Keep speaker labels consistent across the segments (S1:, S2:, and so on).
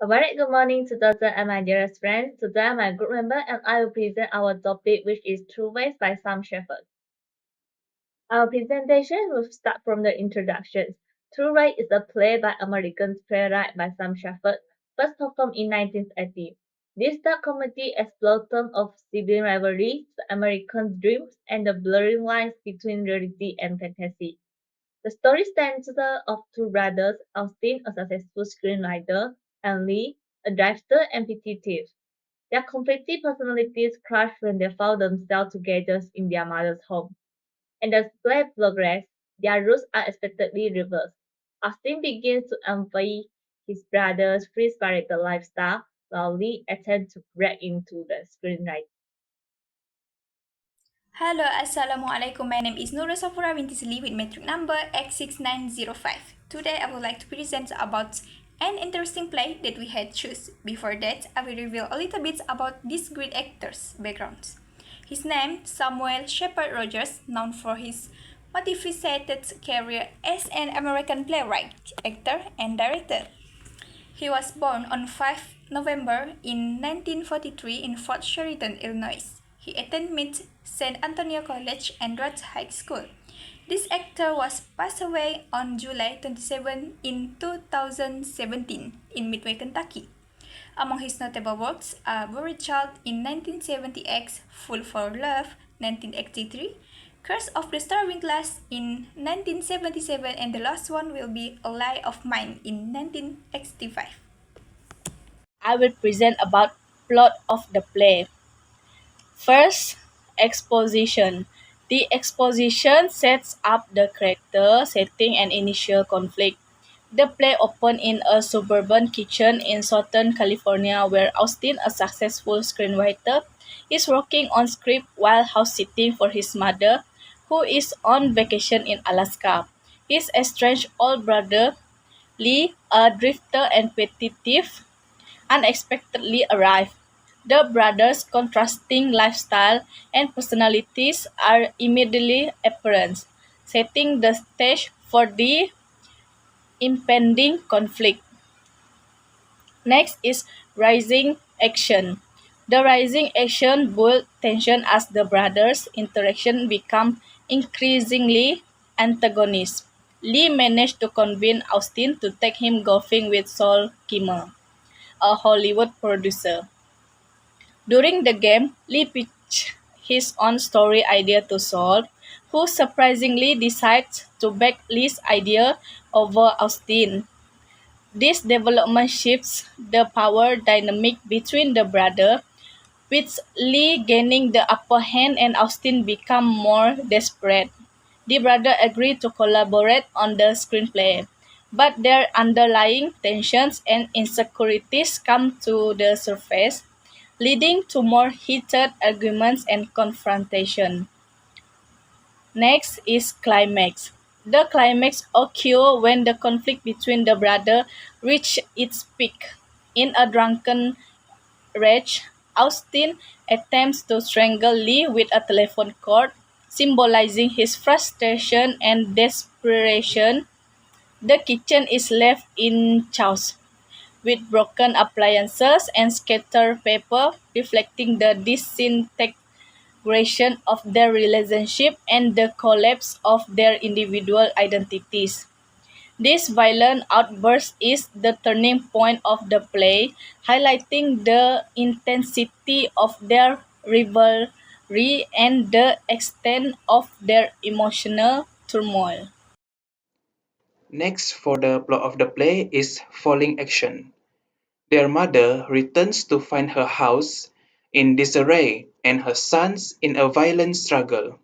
S1: A very good morning to Dr. and my dearest friends. Today I'm a group member and I will present our topic which is True Ways by Sam Shephard. Our presentation will start from the introduction. True Ways is a play by American playwright by Sam Shephard, first performed in 1980. This dark comedy explores themes of sibling rivalry, the American dreams, and the blurring lines between reality and fantasy. The story centers of two brothers, Austin, a successful screenwriter, and Lee, a drifter and petty thief. Their conflicting personalities clash when they found themselves together in their mother's home. And as play progresses, their roles are expectedly reversed. Austin begins to envy his brother's free-spirited lifestyle, while Lee attempts to break into the screenwriting.
S2: Hello, Assalamualaikum. My name is Nura Safura binti Sli with metric number X6905. Today I would like to present about an interesting play that we had choose. Before that, I will reveal a little bit about this great actor's background. His name, Samuel Shephard Rogers, known for his multifaceted career as an American playwright, actor, and director. He was born on 5 November in 1943 in Fort Sheridan, Illinois. He attended San Antonio College and Rhodes High School. This actor was passed away on July 27 in 2017 in Midway, Kentucky. Among his notable works are Buried Child in 1978, Fool for Love 1983, Curse of the Starving Glass in 1977, and the last one will be A Lie of Mine in 1985.
S3: I will present about plot of the play. First, exposition. The exposition sets up the character, setting, and initial conflict. The play opens in a suburban kitchen in Southern California where Austin, a successful screenwriter, is working on script while house-sitting for his mother, who is on vacation in Alaska. His estranged older brother, Lee, a drifter and petty thief, unexpectedly arrive. The brothers' contrasting lifestyle and personalities are immediately apparent, setting the stage for the impending conflict. Next is rising action. The rising action builds tension as the brothers' interaction become increasingly antagonistic. Lee managed to convince Austin to take him golfing with Saul Kimmer, a Hollywood producer. During the game, Lee pitched his own story idea to Saul, who surprisingly decides to back Lee's idea over Austin. This development shifts the power dynamic between the brothers, with Lee gaining the upper hand and Austin become more desperate. The brothers agree to collaborate on the screenplay, but their underlying tensions and insecurities come to the surface, leading to more heated arguments and confrontation. Next is climax. The climax occurs when the conflict between the brothers reaches its peak. In a drunken rage, Austin attempts to strangle Lee with a telephone cord, symbolizing his frustration and desperation. The kitchen is left in chaos, with broken appliances and scattered paper, reflecting the disintegration of their relationship and the collapse of their individual identities. This violent outburst is the turning point of the play, highlighting the intensity of their rivalry and the extent of their emotional turmoil.
S4: Next for the plot of the play is falling action. Their mother returns to find her house in disarray and her sons in a violent struggle.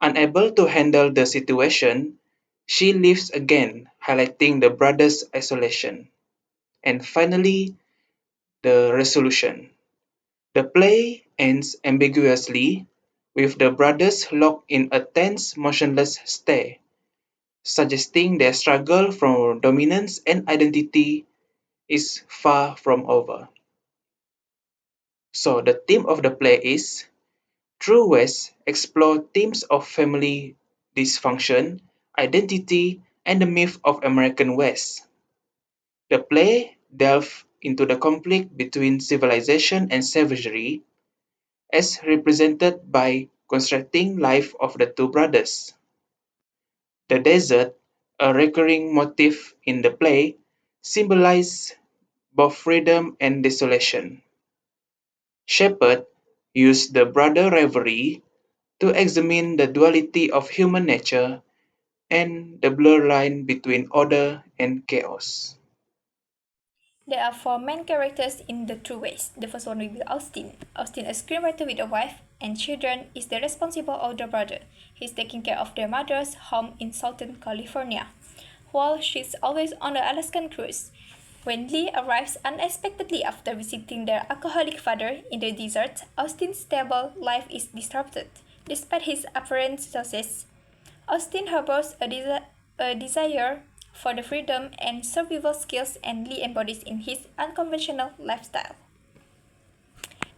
S4: Unable to handle the situation, she leaves again, highlighting the brothers' isolation. And finally, the resolution. The play ends ambiguously, with the brothers locked in a tense, motionless stare, suggesting their struggle for dominance and identity is far from over. So, the theme of the play is True West explore themes of family dysfunction, identity, and the myth of American West. The play delves into the conflict between civilization and savagery, as represented by constructing life of the two brothers. The desert, a recurring motif in the play, symbolizes both freedom and desolation. Shepherd used the brother rivalry to examine the duality of human nature and the blurred line between order and chaos.
S2: There are four main characters in the True Ways. The first one will be Austin. Austin, a screenwriter with a wife and children, is the responsible older brother. He's taking care of their mother's home in Southern California, while she's always on the Alaskan cruise. When Lee arrives unexpectedly after visiting their alcoholic father in the desert, Austin's stable life is disrupted. Despite his apparent success, Austin harbors a desire for the freedom and survival skills and Lee embodies in his unconventional lifestyle.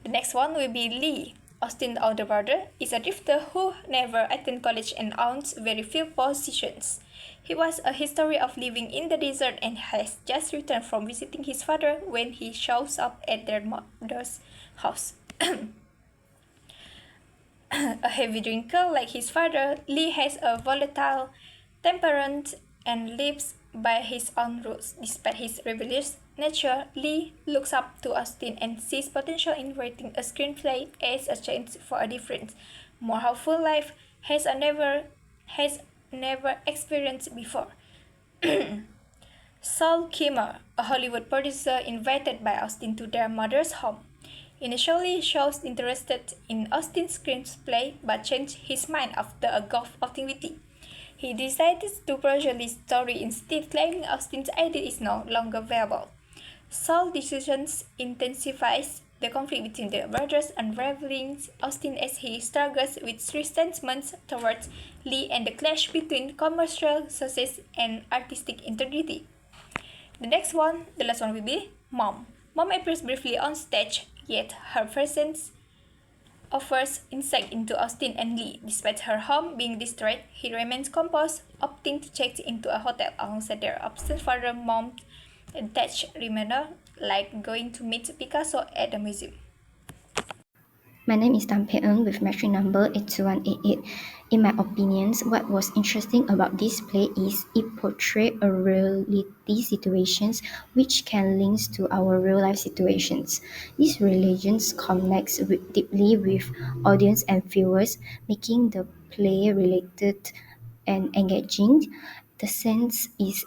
S2: The next one will be Lee. Austin's older brother is a drifter who never attended college and owns very few possessions. He was a history of living in the desert and has just returned from visiting his father when he shows up at their mother's house. A heavy drinker like his father, Lee has a volatile temperament and lives by his own rules. Despite his rebellious nature, Lee looks up to Austin and sees potential in writing a screenplay as a chance for a different, more hopeful life has never experienced before. Saul Kimmer, a Hollywood producer invited by Austin to their mother's home, initially shows interested in Austin's screenplay but changed his mind after a golf activity. He decided to pursue this story instead, claiming Austin's idea is no longer viable. Saul's decisions intensifies the conflict between the brothers, unraveling Austin as he struggles with resentment towards Lee and the clash between commercial success and artistic integrity. The next one, the last one will be Mom. Mom appears briefly on stage, yet her presence offers insight into Austin and Lee. Despite her home being destroyed, he remains composed, opting to check into a hotel alongside their absent father. Mom detached reminder, like going to meet Picasso at the museum.
S5: My name is Tan Pei Eng with metric number 82188. In my opinions, what was interesting about this play is it portrayed a reality situations which can link to our real life situations. These religions connects deeply with audience and viewers, making the play related and engaging. The sense is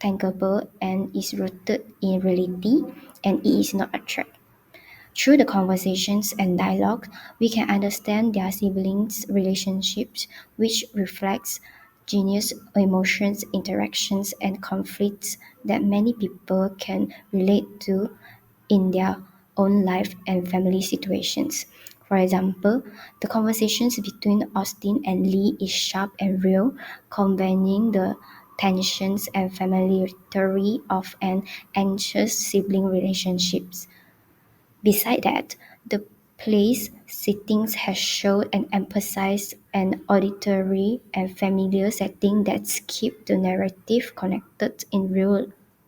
S5: tangible and is rooted in reality, and it is not abstract. Through the conversations and dialogue, we can understand their siblings' relationships, which reflects genius emotions, interactions, and conflicts that many people can relate to in their own life and family situations. For example, the conversations between Austin and Lee is sharp and real, combining the tensions and familiarity of an anxious sibling relationships. Beside that, the play's settings has shown and emphasized an auditory and familiar setting that keep the narrative connected in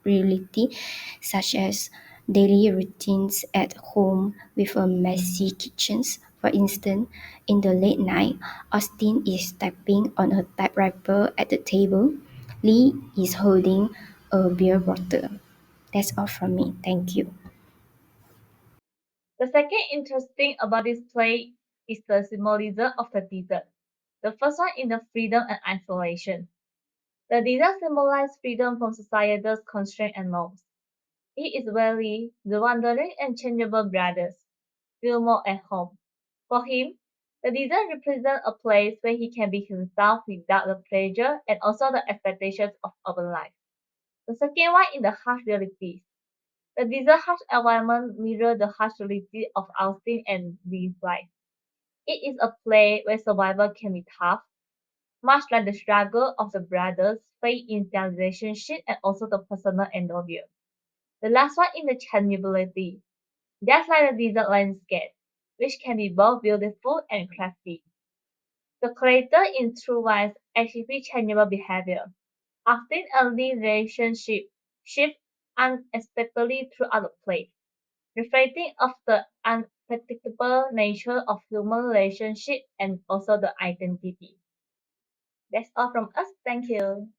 S5: reality, such as daily routines at home with a messy kitchens. For instance, in the late night, Austin is typing on a typewriter at the table. Lee is holding a beer bottle. That's all from me. Thank you.
S1: The second interesting about this play is the symbolism of the desert. The first one is the freedom and isolation. The desert symbolizes freedom from societal constraints and norms. He is wary, the wandering and changeable brothers feel more at home. For him, the desert represents a place where he can be himself without the pressure and also the expectations of urban life. The second one is the harsh realities. The desert harsh environment mirrors the harsh reality of Austin and Lee's life. It is a place where survival can be tough, much like the struggle of the brothers face in their relationship and also the personal endurance. The last one is the changeability. Just like the desert landscape, which can be both beautiful and crafty. The character in True Wise exhibit changeable behavior. Often early relationship shift unexpectedly throughout the play, reflecting of the unpredictable nature of human relationship and also the identity. That's all from us. Thank you.